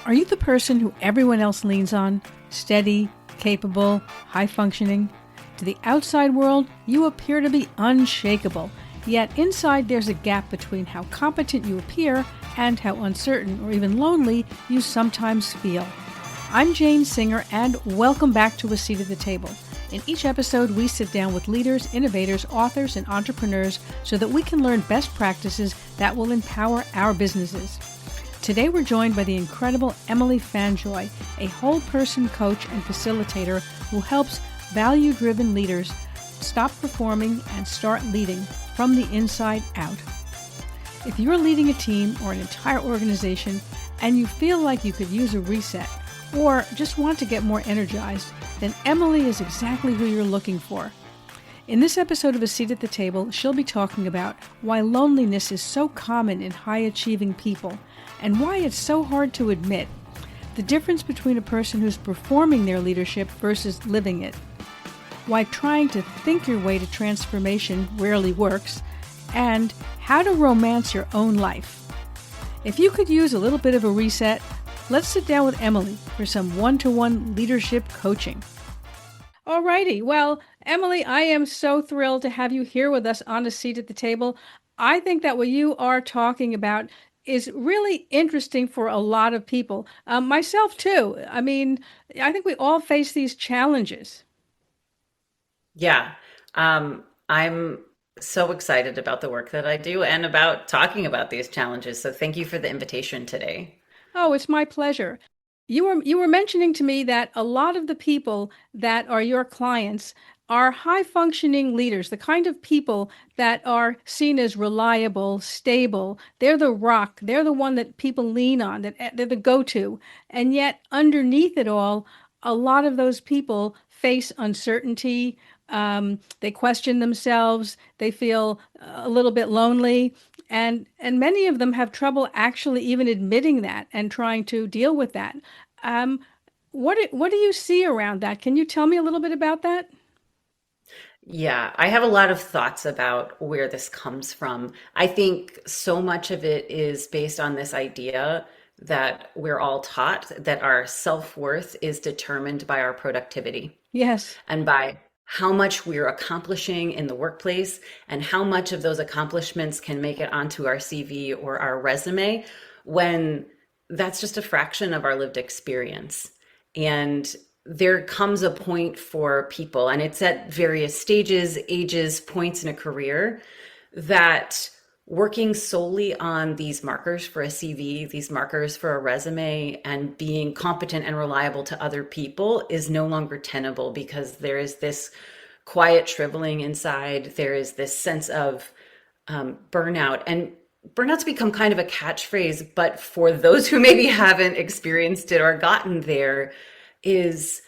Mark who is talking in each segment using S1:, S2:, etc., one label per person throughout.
S1: Are you the person who everyone else leans on? Steady, capable, high functioning? To the outside world, you appear to be unshakable. Yet inside there's a gap between how competent you appear and how uncertain or even lonely you sometimes feel. I'm Jane Singer, and welcome back to A Seat at the Table. In each episode, we sit down with leaders, innovators, authors, and entrepreneurs so that we can learn best practices that will empower our businesses. Today, we're joined by the incredible Emily Fanjoy, a whole-person coach and facilitator who helps value-driven leaders stop performing and start leading from the inside out. If you're leading a team or an entire organization and you feel like you could use a reset or just want to get more energized, then Emily is exactly who you're looking for. In this episode of A Seat at the Table, she'll be talking about why loneliness is so common in high-achieving people and why it's so hard to admit, the difference between a person who's performing their leadership versus living it, why trying to think your way to transformation rarely works, and how to romance your own life. If you could use a little bit of a reset, let's sit down with Emily for some one-to-one leadership coaching. Alrighty, well, Emily, I am so thrilled to have you here with us on A Seat at the Table. I think that what you are talking about is really interesting for a lot of people. Myself too. I mean, I think we all face these challenges.
S2: Yeah, I'm so excited about the work that I do and about talking about these challenges. So thank you for the invitation today.
S1: Oh, it's my pleasure. You were mentioning to me that a lot of the people that are your clients are high functioning leaders, the kind of people that are seen as reliable, stable. They're the rock. They're the one that people lean on, that they're the go-to. And yet underneath it all, a lot of those people face uncertainty. They question themselves. They feel a little bit lonely. And many of them have trouble actually even admitting that and trying to deal with that. Um, what do you see around that? Can you tell me a little bit about that?
S2: Yeah, I have a lot of thoughts about where this comes from. I think so much of it is based on this idea that we're all taught that our self-worth is determined by our productivity
S1: Yes.
S2: and by how much we're accomplishing in the workplace and how much of those accomplishments can make it onto our CV or our resume when that's just a fraction of our lived experience. And there comes a point for people, and it's at various stages, ages, points in a career, that working solely on these markers for a CV, these markers for a resume, and being competent and reliable to other people is no longer tenable because there is this quiet shriveling inside. There is this sense of burnout. And burnout's become kind of a catchphrase, but for those who maybe haven't experienced it or gotten there, is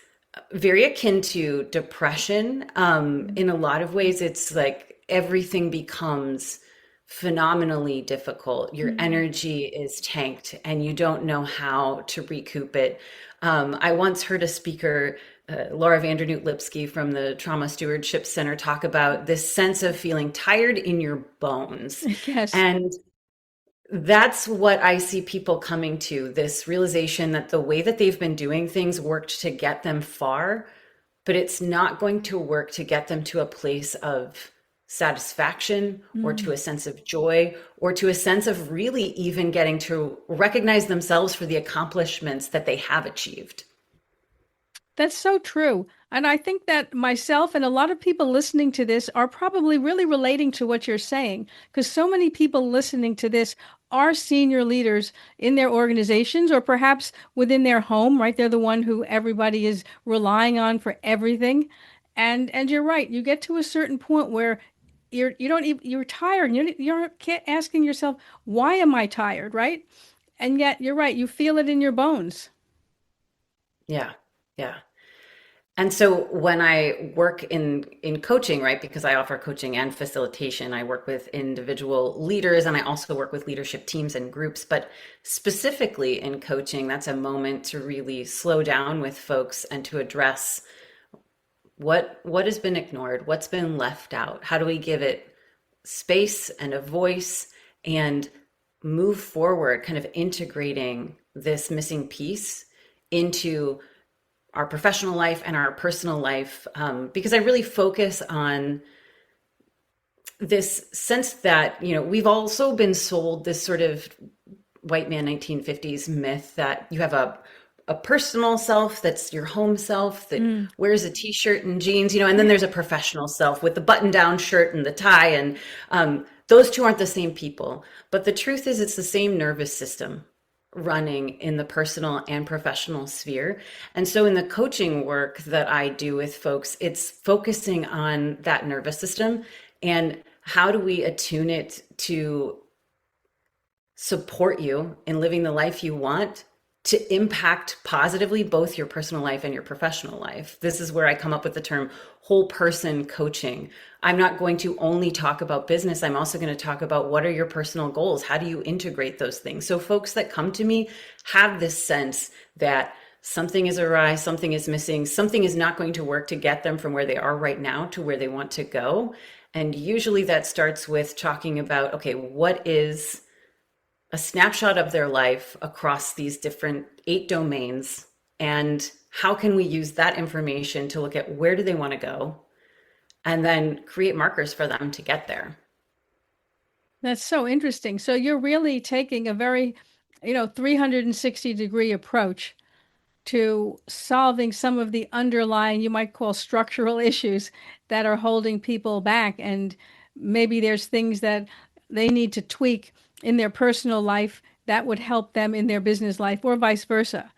S2: very akin to depression. In a lot of ways, it's like everything becomes phenomenally difficult. Your energy is tanked and you don't know how to recoup it. I once heard a speaker, Laura Vandernoot-Lipsky from the Trauma Stewardship Center, talk about this sense of feeling tired in your bones.
S1: Yes.
S2: And that's what I see people coming to, this realization that the way that they've been doing things worked to get them far, but it's not going to work to get them to a place of satisfaction or to a sense of joy or to a sense of really even getting to recognize themselves for the accomplishments that they have achieved.
S1: That's so true. And I think that myself and a lot of people listening to this are probably really relating to what you're saying, because so many people listening to this are senior leaders in their organizations or perhaps within their home, right? They're the one who everybody is relying on for everything. And you're right. You get to a certain point where you don't even, you're tired. You're asking yourself, why am I tired, right? And yet you're right. You feel it in your bones.
S2: Yeah. Yeah. And so when I work in coaching, right, because I offer coaching and facilitation, I work with individual leaders and I also work with leadership teams and groups. But specifically in coaching, that's a moment to really slow down with folks and to address what has been ignored, what's been left out. How do we give it space and a voice and move forward, kind of integrating this missing piece into our professional life and our personal life, because I really focus on this sense that, we've also been sold this sort of white man 1950s myth that you have a personal self that's your home self that wears a t-shirt and jeans, and then there's a professional self with the button-down shirt and the tie, and those two aren't the same people. But the truth is, it's the same nervous system running in the personal and professional sphere. And so in the coaching work that I do with folks, it's focusing on that nervous system and how do we attune it to support you in living the life you want to impact positively both your personal life and your professional life. This is where I come up with the term whole person coaching. I'm not going to only talk about business. I'm also going to talk about what are your personal goals? How do you integrate those things? So folks that come to me have this sense that something is awry, something is missing, something is not going to work to get them from where they are right now to where they want to go. And usually that starts with talking about, okay, what is a snapshot of their life across these different 8 domains, and how can we use that information to look at where do they want to go and then create markers for them to get there.
S1: That's so interesting. So you're really taking a very, 360-degree approach to solving some of the underlying, you might call structural issues that are holding people back. And maybe there's things that they need to tweak in their personal life that would help them in their business life, or vice versa.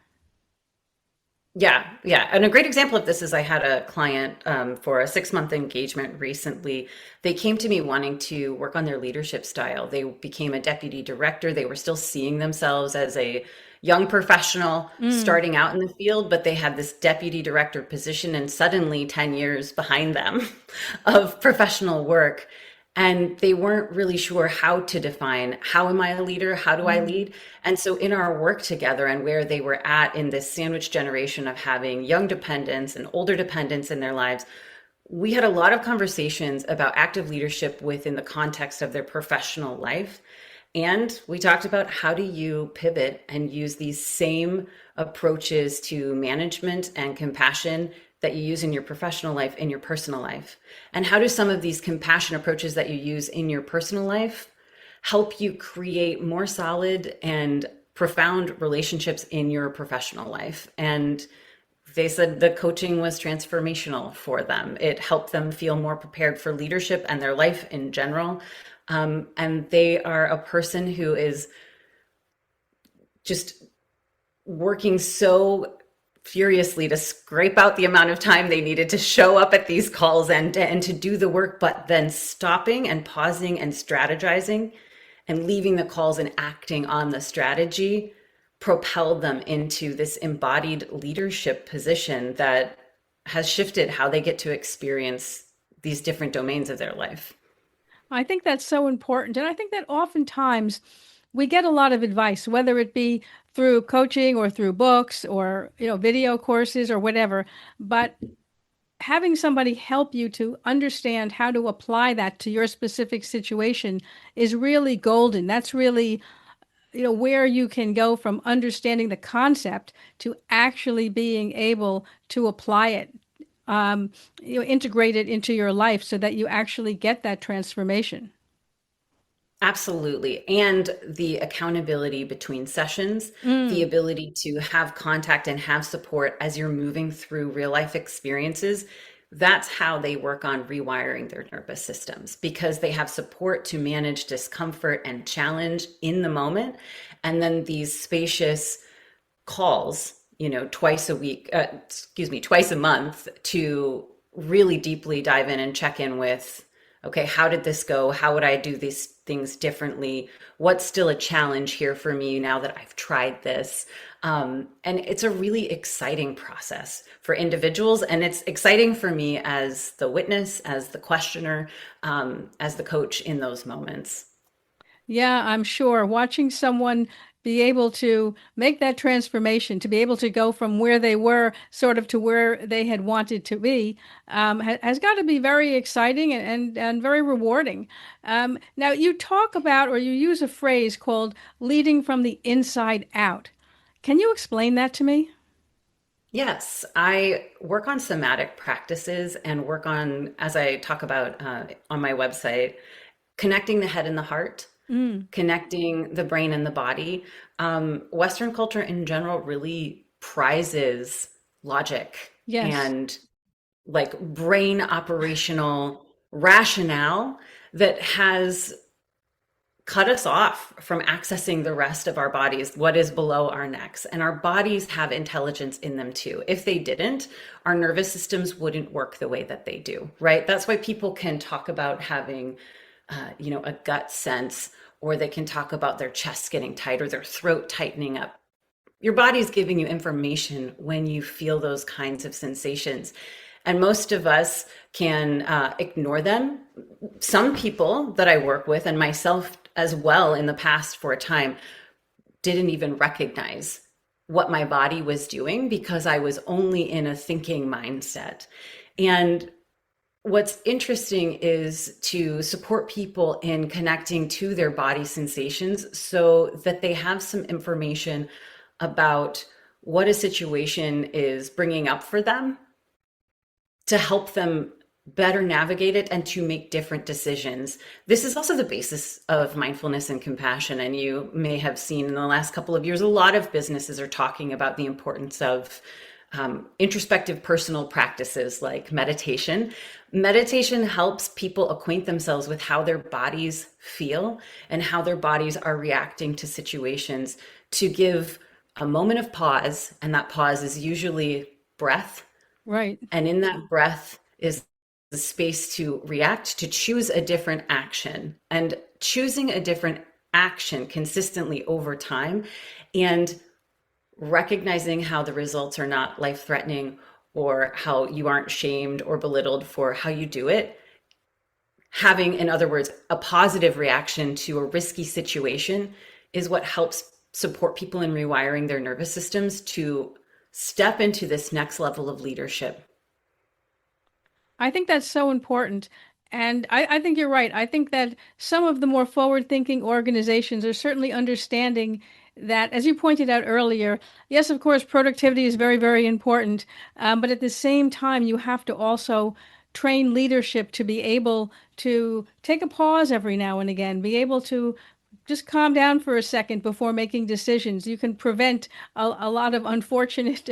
S2: Yeah, yeah. And a great example of this is I had a client for a 6-month engagement recently. They came to me wanting to work on their leadership style. They became a deputy director. They were still seeing themselves as a young professional starting out in the field, but they had this deputy director position and suddenly 10 years behind them of professional work. And they weren't really sure how to define, how am I a leader? How do I lead? And so in our work together and where they were at in this sandwich generation of having young dependents and older dependents in their lives, we had a lot of conversations about active leadership within the context of their professional life. And we talked about how do you pivot and use these same approaches to management and compassion that you use in your professional life, in your personal life? And how do some of these compassion approaches that you use in your personal life help you create more solid and profound relationships in your professional life? And they said the coaching was transformational for them. It helped them feel more prepared for leadership and their life in general. And they are a person who is just working so furiously to scrape out the amount of time they needed to show up at these calls and to do the work, but then stopping and pausing and strategizing and leaving the calls and acting on the strategy propelled them into this embodied leadership position that has shifted how they get to experience these different domains of their life.
S1: I think that's so important. And I think that oftentimes we get a lot of advice, whether it be through coaching or through books or, video courses or whatever. But having somebody help you to understand how to apply that to your specific situation is really golden. That's really, where you can go from understanding the concept to actually being able to apply it, integrate it into your life so that you actually get that transformation.
S2: Absolutely. And the accountability between sessions, the ability to have contact and have support as you're moving through real life experiences. That's how they work on rewiring their nervous systems, because they have support to manage discomfort and challenge in the moment. And then these spacious calls, twice a month to really deeply dive in and check in with, okay, how did this go? How would I do these things differently? What's still a challenge here for me now that I've tried this? And it's a really exciting process for individuals. And it's exciting for me as the witness, as the questioner, as the coach in those moments.
S1: Yeah, I'm sure watching someone be able to make that transformation, to be able to go from where they were sort of to where they had wanted to be, has got to be very exciting and very rewarding. Now, you talk about, or you use a phrase called leading from the inside out. Can you explain that to me?
S2: Yes, I work on somatic practices and work on, as I talk about on my website, connecting the head and the heart,
S1: Mm,
S2: connecting the brain and the body. Western culture in general really prizes logic
S1: yes.
S2: and like brain operational rationale that has cut us off from accessing the rest of our bodies, what is below our necks. And our bodies have intelligence in them too. If they didn't, our nervous systems wouldn't work the way that they do, right? That's why people can talk about having, a gut sense, or they can talk about their chest getting tight or their throat tightening up. Your body's giving you information when you feel those kinds of sensations. And most of us can ignore them. Some people that I work with, and myself as well in the past for a time, didn't even recognize what my body was doing because I was only in a thinking mindset. And what's interesting is to support people in connecting to their body sensations so that they have some information about what a situation is bringing up for them to help them better navigate it and to make different decisions. This is also the basis of mindfulness and compassion. And you may have seen in the last couple of years, a lot of businesses are talking about the importance of introspective personal practices like meditation. Meditation helps people acquaint themselves with how their bodies feel and how their bodies are reacting to situations, to give a moment of pause. And that pause is usually breath,
S1: Right.
S2: and in that breath is the space to react, to choose a different action. And choosing a different action consistently over time and recognizing how the results are not life threatening or how you aren't shamed or belittled for how you do it. Having, in other words, a positive reaction to a risky situation is what helps support people in rewiring their nervous systems to step into this next level of leadership.
S1: I think that's so important. And I think you're right. I think that some of the more forward-thinking organizations are certainly understanding that, as you pointed out earlier, yes, of course, productivity is very, very important. But at the same time, you have to also train leadership to be able to take a pause every now and again, be able to just calm down for a second before making decisions. You can prevent a lot of unfortunate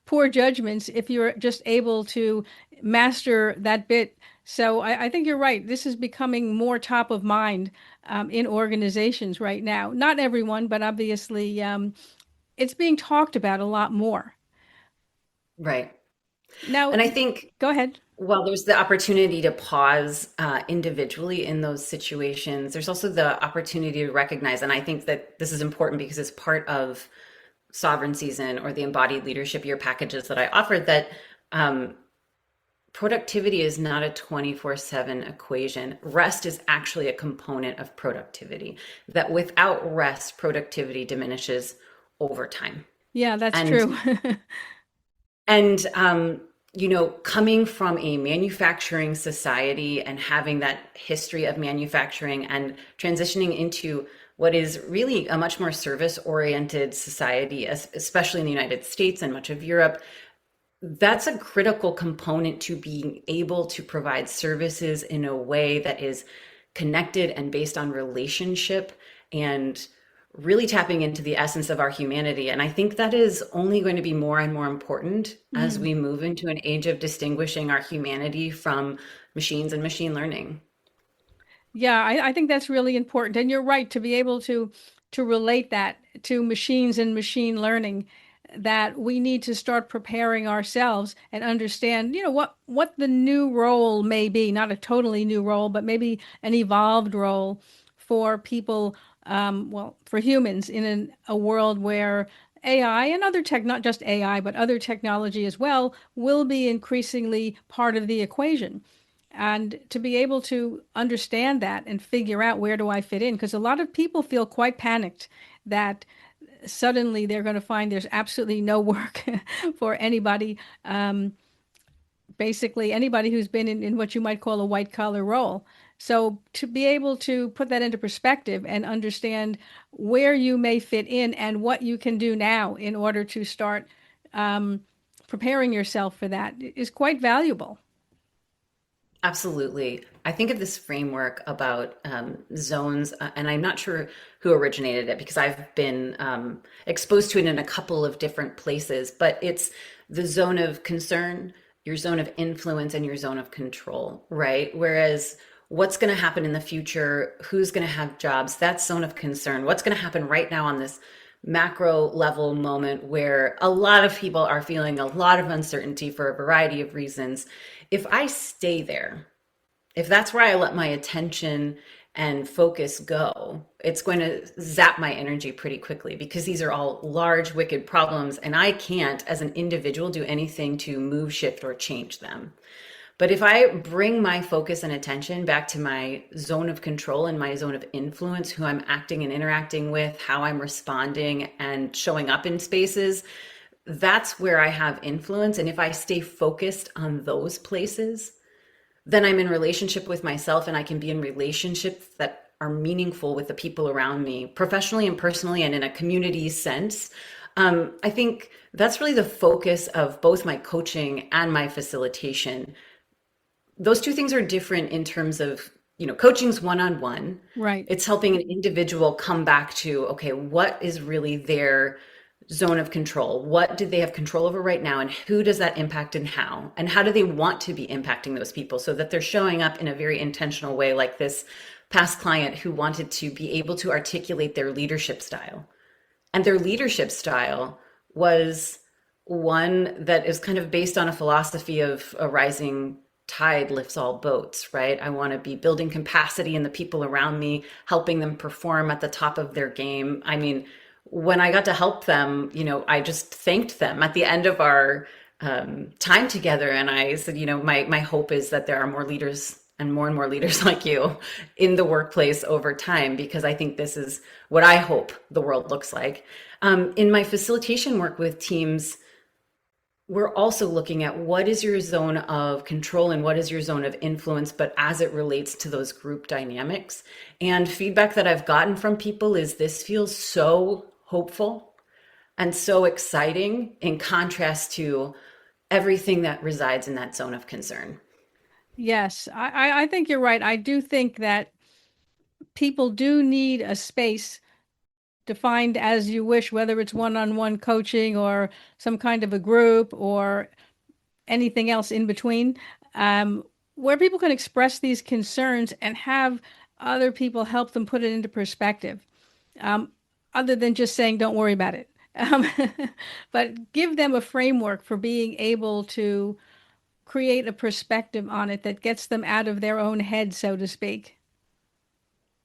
S1: poor judgments if you're just able to master that bit. So I think you're right. This is becoming more top of mind in organizations right now. Not everyone, but obviously it's being talked about a lot more.
S2: Right.
S1: Now,
S2: And I think,
S1: go ahead.
S2: well, there's the opportunity to pause individually in those situations. There's also the opportunity to recognize, and I think that this is important because it's part of Sovereign Season or the embodied leadership year packages that I offered, that um, productivity is not a 24/7 equation. Rest is actually a component of productivity, that without rest, productivity diminishes over time.
S1: Yeah, that's
S2: And
S1: true.
S2: And, coming from a manufacturing society and having that history of manufacturing and transitioning into what is really a much more service oriented society, especially in the United States and much of Europe, that's a critical component to being able to provide services in a way that is connected and based on relationship and really tapping into the essence of our humanity. And I think that is only going to be more and more important as
S1: Mm.
S2: we move into an age of distinguishing our humanity from machines and machine learning.
S1: Yeah, I think that's really important. And you're right to be able to relate that to machines and machine learning, that we need to start preparing ourselves and understand, what the new role may be, not a totally new role, but maybe an evolved role for people, well, for humans in a world where AI and other tech, not just AI, but other technology as well, will be increasingly part of the equation. And to be able to understand that and figure out where do I fit in, because a lot of people feel quite panicked that suddenly they're going to find there's absolutely no work for anybody, basically anybody who's been in what you might call a white collar role. So to be able to put that into perspective and understand where you may fit in and what you can do now in order to start um, preparing yourself for that is quite valuable.
S2: Absolutely. I think of this framework about zones, and I'm not sure who originated it because I've been exposed to it in a couple of different places, but it's the zone of concern, your zone of influence, and your zone of control, right? Whereas what's going to happen in the future, who's going to have jobs, that's zone of concern. What's going to happen right now on this macro level moment where a lot of people are feeling a lot of uncertainty for a variety of reasons. If I stay there, if that's where I let my attention and focus go, it's going to zap my energy pretty quickly because these are all large, wicked problems, and I can't, as an individual, do anything to move, shift, or change them. But if I bring my focus and attention back to my zone of control and my zone of influence, who I'm acting and interacting with, how I'm responding and showing up in spaces, that's where I have influence. And if I stay focused on those places, then I'm in relationship with myself and I can be in relationships that are meaningful with the people around me, professionally and personally, and in a community sense. I think that's really the focus of both my coaching and my facilitation. Those two things are different in terms of, coaching's one-on-one.
S1: Right.
S2: It's helping an individual come back to, okay, what is really their zone of control? What do they have control over right now? And who does that impact and how? And how do they want to be impacting those people so that they're showing up in a very intentional way, like this past client who wanted to be able to articulate their leadership style. And their leadership style was one that is kind of based on a philosophy of a rising tide lifts all boats, right? I want to be building capacity in the people around me, helping them perform at the top of their game. I mean, when I got to help them, I just thanked them at the end of our time together. And I said, my hope is that there are more leaders and more leaders like you in the workplace over time, because I think this is what I hope the world looks like. In my facilitation work with teams, we're also looking at what is your zone of control and what is your zone of influence, but as it relates to those group dynamics. And feedback that I've gotten from people is this feels so hopeful and so exciting in contrast to everything that resides in that zone of concern.
S1: Yes, I think you're right. I do think that people do need a space defined as you wish, whether it's one-on-one coaching or some kind of a group or anything else in between, where people can express these concerns and have other people help them put it into perspective, um, other than just saying, don't worry about it. Um, but give them a framework for being able to create a perspective on it that gets them out of their own head, so to speak.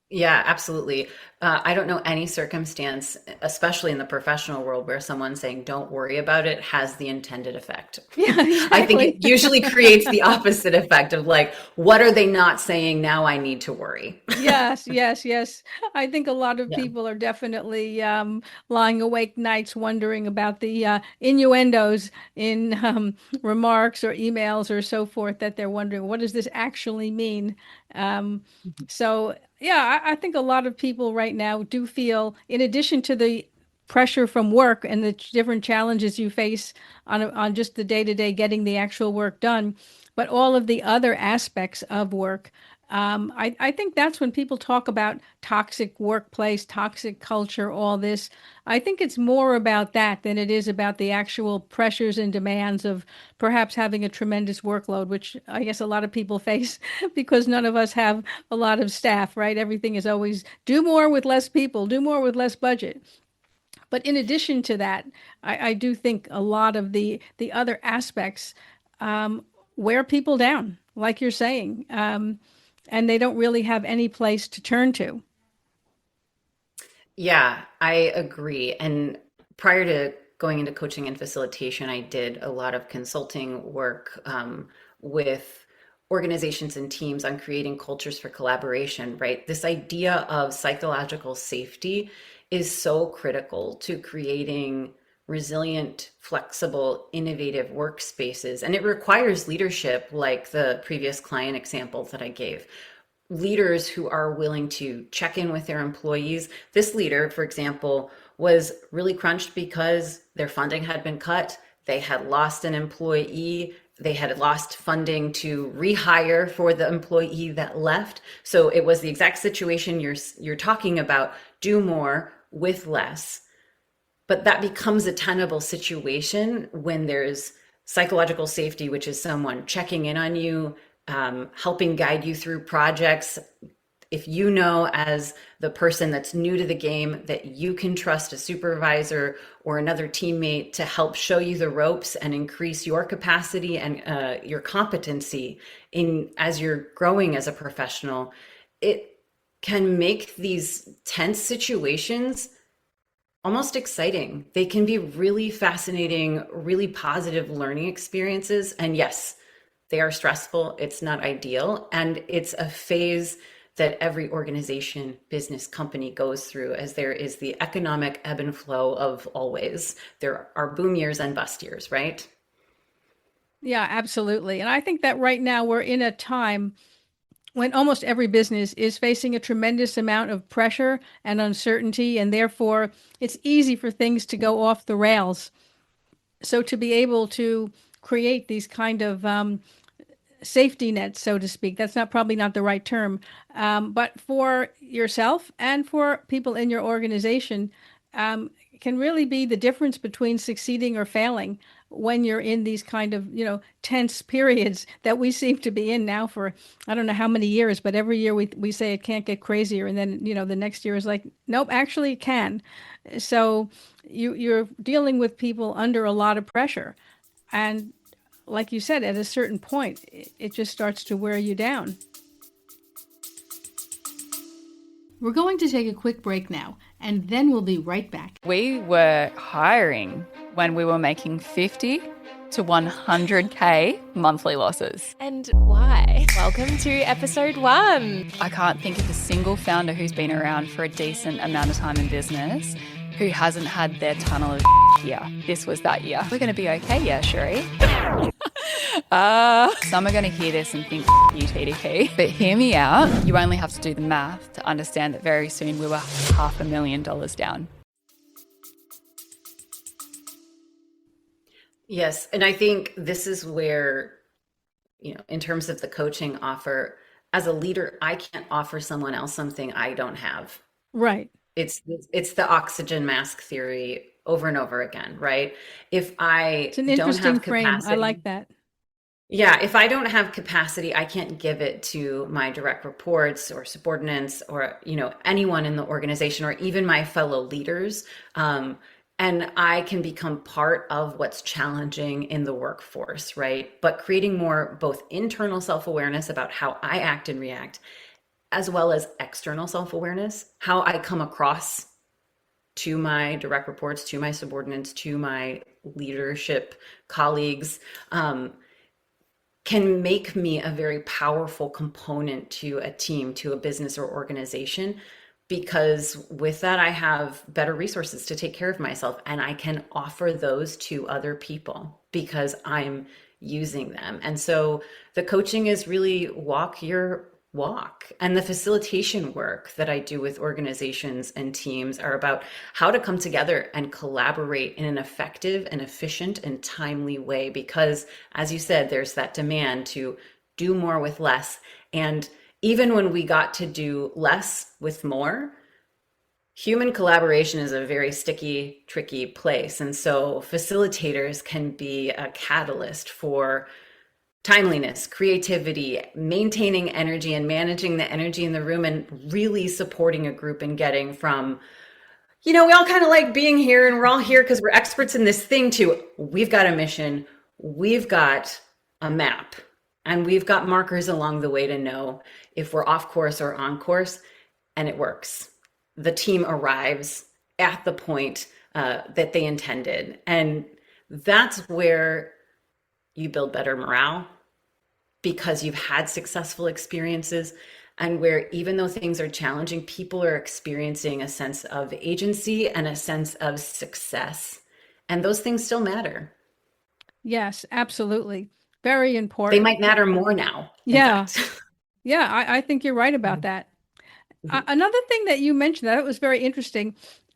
S2: Yeah, absolutely. I don't know any circumstance, especially in the professional world, where someone saying, don't worry about it, has the intended effect.
S1: Yeah,
S2: I think
S1: exactly.
S2: it usually creates the opposite effect of like, what are they not saying? Now I need to worry.
S1: Yes, yes, yes. I think a lot of
S2: Yeah.
S1: people are definitely lying awake nights wondering about the innuendos in remarks or emails or so forth that they're wondering, what does this actually mean? Um, so, yeah, I think a lot of people right now do feel, in addition to the pressure from work and the different challenges you face on just the day-to-day getting the actual work done, but all of the other aspects of work. I think that's when people talk about toxic workplace, toxic culture, all this. I think it's more about that than it is about the actual pressures and demands of perhaps having a tremendous workload, which I guess a lot of people face because none of us have a lot of staff, right? Everything is always do more with less people, do more with less budget. But in addition to that, I do think a lot of the other aspects wear people down, like you're saying, and they don't really have any place to turn to.
S2: Yeah, I agree. And prior to going into coaching and facilitation, I did a lot of consulting work with organizations and teams on creating cultures for collaboration, right? This idea of psychological safety is so critical to creating resilient, flexible, innovative workspaces. And it requires leadership, like the previous client example that I gave. leaders who are willing to check in with their employees. This leader, for example, was really crunched because their funding had been cut. They had lost an employee. They had lost funding to rehire for the employee that left. So it was the exact situation you're talking about. Do more with less. But that becomes a tenable situation when there's psychological safety, which is someone checking in on you, helping guide you through projects. If you know, as the person that's new to the game, that you can trust a supervisor or another teammate to help show you the ropes and increase your capacity and your competency in as you're growing as a professional, it can make these tense situations almost exciting. They can be really fascinating, really positive learning experiences. And yes, they are stressful. It's not ideal. And it's a phase that every organization, business, company goes through, as there is the economic ebb and flow of always. There are boom years and bust years, right?
S1: Yeah, absolutely. And I think that right now we're in a time when almost every business is facing a tremendous amount of pressure and uncertainty, and therefore it's easy for things to go off the rails. So to be able to create these kind of safety nets, so to speak, that's not probably not the right term, but for yourself and for people in your organization, can really be the difference between succeeding or failing when you're in these kind of, tense periods that we seem to be in now for, I don't know how many years, but every year we say it can't get crazier. And then, the next year is like, nope, actually it can. So you're dealing with people under a lot of pressure. And like you said, at a certain point, it just starts to wear you down. We're going to take a quick break now, and then we'll be right back.
S3: We were hiring when we were making 50 to 100K monthly losses.
S4: And why? Welcome to episode 1.
S3: I can't think of a single founder who's been around for a decent amount of time in business who hasn't had their tunnel of year. This was that year. We're going to be okay, yeah, Sherry. Some are going to hear this and think, you TDP. But hear me out. You only have to do the math to understand that very soon we were $500,000 down.
S2: Yes. And I think this is where, in terms of the coaching offer, as a leader, I can't offer someone else something I don't have.
S1: Right.
S2: It's the oxygen mask theory over and over again, right? If I
S1: It's an
S2: don't
S1: interesting
S2: have
S1: frame.
S2: capacity,
S1: I like that.
S2: yeah, if I don't have capacity, I can't give it to my direct reports or subordinates or, anyone in the organization or even my fellow leaders. And I can become part of what's challenging in the workforce, right? But creating more both internal self-awareness about how I act and react, as well as external self-awareness, how I come across to my direct reports, to my subordinates, to my leadership colleagues, can make me a very powerful component to a team, to a business or organization. Because with that, I have better resources to take care of myself, and I can offer those to other people because I'm using them. And so the coaching is really walk your walk. And the facilitation work that I do with organizations and teams are about how to come together and collaborate in an effective and efficient and timely way. Because as you said, there's that demand to do more with less. And even when we got to do less with more, human collaboration is a very sticky, tricky place. And so facilitators can be a catalyst for timeliness, creativity, maintaining energy and managing the energy in the room, and really supporting a group and getting from, we all kind of like being here and we're all here because we're experts in this thing, to we've got a mission, we've got a map, and we've got markers along the way to know if we're off course or on course, and it works. The team arrives at the point that they intended. And that's where you build better morale, because you've had successful experiences, and where even though things are challenging, people are experiencing a sense of agency and a sense of success. And those things still matter.
S1: Yes, absolutely. Very important.
S2: They might matter more now.
S1: Yeah. Yeah, I think you're right about that.
S2: Mhm.
S1: Another thing that you mentioned that was very interesting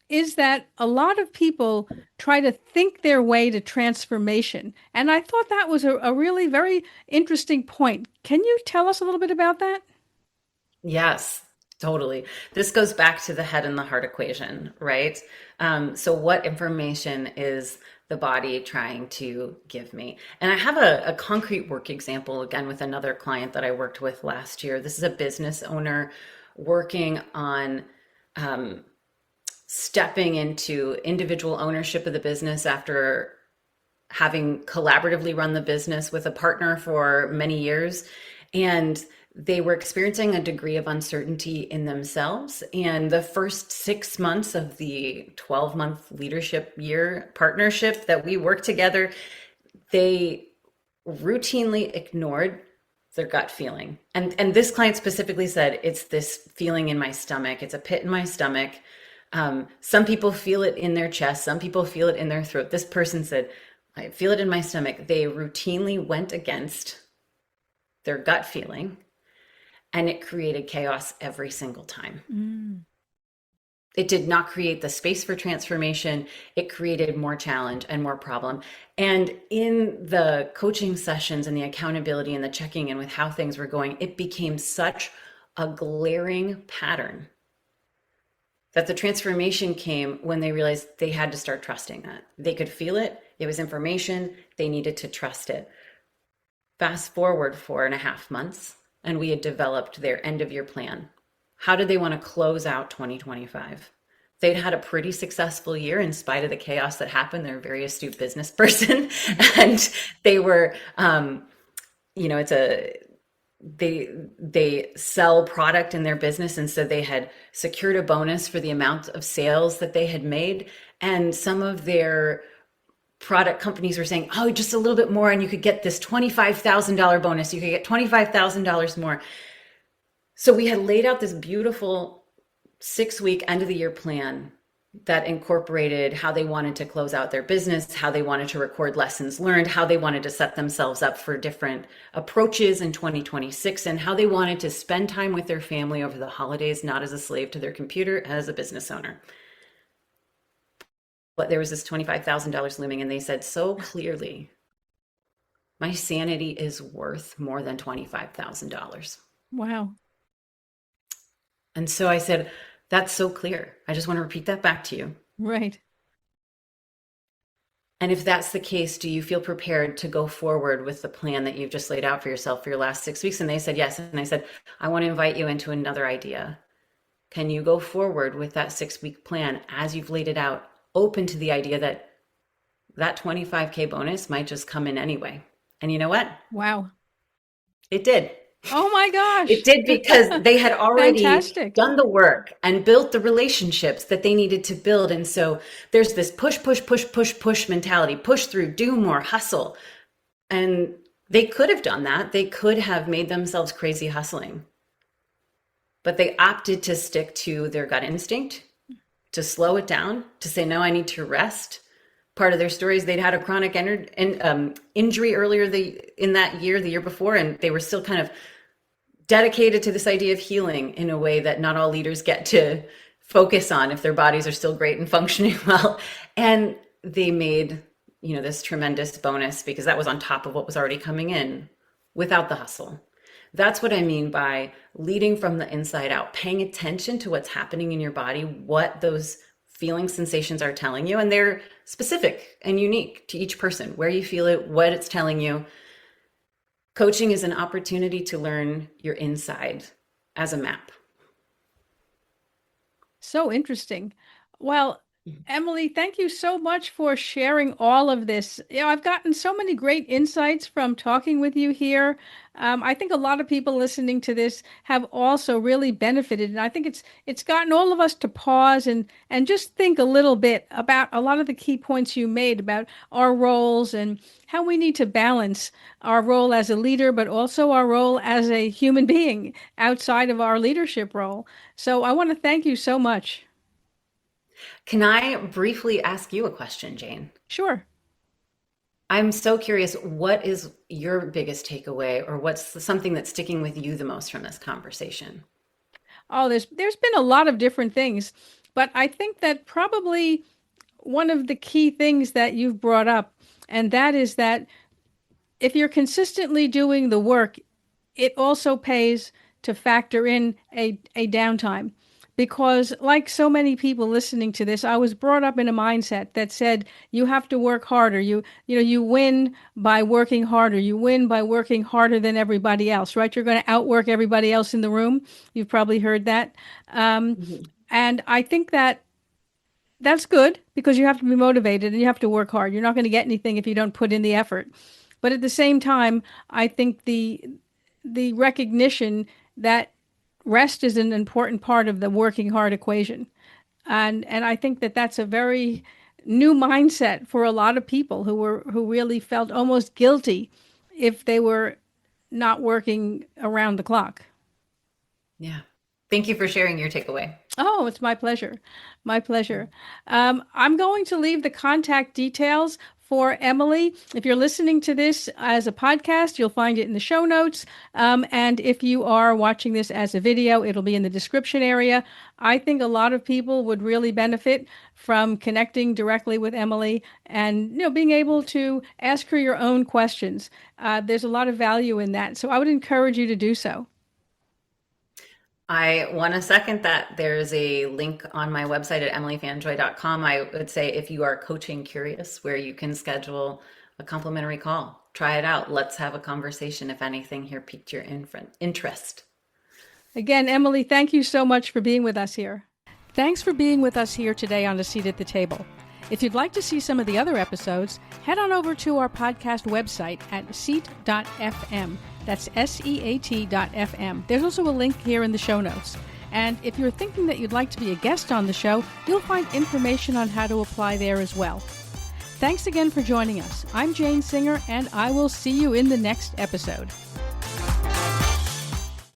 S1: is that a lot of people try to think their way to transformation. And I thought that was a really very interesting point. Can you tell us a little bit about that?
S2: Yes, totally. This goes back to the head and the heart equation, right? So, what information is the body trying to give me? And I have a concrete work example again with another client that I worked with last year. This is a business owner working on stepping into individual ownership of the business after having collaboratively run the business with a partner for many years. And they were experiencing a degree of uncertainty in themselves. And the first 6 months of the 12-month leadership year partnership that we worked together, they routinely ignored their gut feeling. And this client specifically said, it's this feeling in my stomach. It's a pit in my stomach. Some people feel it in their chest. Some people feel it in their throat. This person said, I feel it in my stomach. They routinely went against their gut feeling, and it created chaos every single time.
S1: Mm.
S2: It did not create the space for transformation. It created more challenge and more problem. And in the coaching sessions and the accountability and the checking in with how things were going, it became such a glaring pattern that the transformation came when they realized they had to start trusting that. They could feel it. It was information. They needed to trust it. Fast forward 4.5 months, and we had developed their end of year plan. How did they want to close out 2025? They'd had a pretty successful year in spite of the chaos that happened. They're a very astute business person. And they were, it's a, they sell product in their business, and so they had secured a bonus for the amount of sales that they had made. And some of their product companies were saying, oh, just a little bit more and you could get this $25,000 bonus. You could get $25,000 more. So we had laid out this beautiful 6-week end of the year plan that incorporated how they wanted to close out their business, how they wanted to record lessons learned, how they wanted to set themselves up for different approaches in 2026, and how they wanted to spend time with their family over the holidays, not as a slave to their computer, as a business owner. But there was this $25,000 looming, and they said so clearly, my sanity is worth more than $25,000.
S1: Wow.
S2: And so I said, that's so clear. I just want to repeat that back to you.
S1: Right.
S2: And if that's the case, do you feel prepared to go forward with the plan that you've just laid out for yourself for your last 6 weeks? And they said, yes. And I said, I want to invite you into another idea. Can you go forward with that 6-week plan as you've laid it out, open to the idea that that 25K bonus might just come in anyway? And you know what?
S1: Wow.
S2: It did.
S1: Oh my gosh.
S2: It did, because they had already
S1: Fantastic.
S2: done the work and built the relationships that they needed to build. And so there's this push mentality, push through, do more, hustle. And they could have done that. They could have made themselves crazy hustling. But they opted to stick to their gut instinct, to slow it down, to say, no, I need to rest. Part of their story is they'd had a chronic injury earlier in that year, the year before, and they were still kind of dedicated to this idea of healing in a way that not all leaders get to focus on if their bodies are still great and functioning well. And they made, this tremendous bonus because that was on top of what was already coming in without the hustle. That's what I mean by leading from the inside out, paying attention to what's happening in your body, what those feeling sensations are telling you. And they're specific and unique to each person, where you feel it, what it's telling you. Coaching is an opportunity to learn your inside as a map.
S1: So interesting. Well, Emily, thank you so much for sharing all of this. I've gotten so many great insights from talking with you here. I think a lot of people listening to this have also really benefited, and I think it's gotten all of us to pause and just think a little bit about a lot of the key points you made about our roles and how we need to balance our role as a leader, but also our role as a human being outside of our leadership role. So I want to thank you so much.
S2: Can I briefly ask you a question, Jane?
S1: Sure.
S2: I'm so curious, what is your biggest takeaway, or what's something that's sticking with you the most from this conversation?
S1: Oh, there's been a lot of different things, but I think that probably one of the key things that you've brought up, and that is that if you're consistently doing the work, it also pays to factor in a downtime. Because, like so many people listening to this, I was brought up in a mindset that said you have to work harder. You win by working harder. You win by working harder than everybody else, right? You're going to outwork everybody else in the room. You've probably heard that. And I think that that's good because you have to be motivated and you have to work hard. You're not going to get anything if you don't put in the effort. But at the same time, I think the recognition that rest is an important part of the working hard equation. And I think that that's a very new mindset for a lot of people who really felt almost guilty if they were not working around the clock.
S2: Yeah. Thank you for sharing your takeaway.
S1: Oh, it's my pleasure. My pleasure. I'm going to leave the contact details for Emily. If you're listening to this as a podcast, you'll find it in the show notes. And if you are watching this as a video, it'll be in the description area. I think a lot of people would really benefit from connecting directly with Emily and being able to ask her your own questions. There's a lot of value in that. So I would encourage you to do so.
S2: I want to second that. There's a link on my website at emilyfanjoy.com. I would say if you are coaching curious, where you can schedule a complimentary call. Try it out. Let's have a conversation if anything here piqued your interest.
S1: Again, Emily, thank you so much for being with us here. Thanks for being with us here today on A Seat at the Table. If you'd like to see some of the other episodes, head on over to our podcast website at seat.fm. That's SEAT.fm. There's also a link here in the show notes. And if you're thinking that you'd like to be a guest on the show, you'll find information on how to apply there as well. Thanks again for joining us. I'm Jane Singer, and I will see you in the next episode.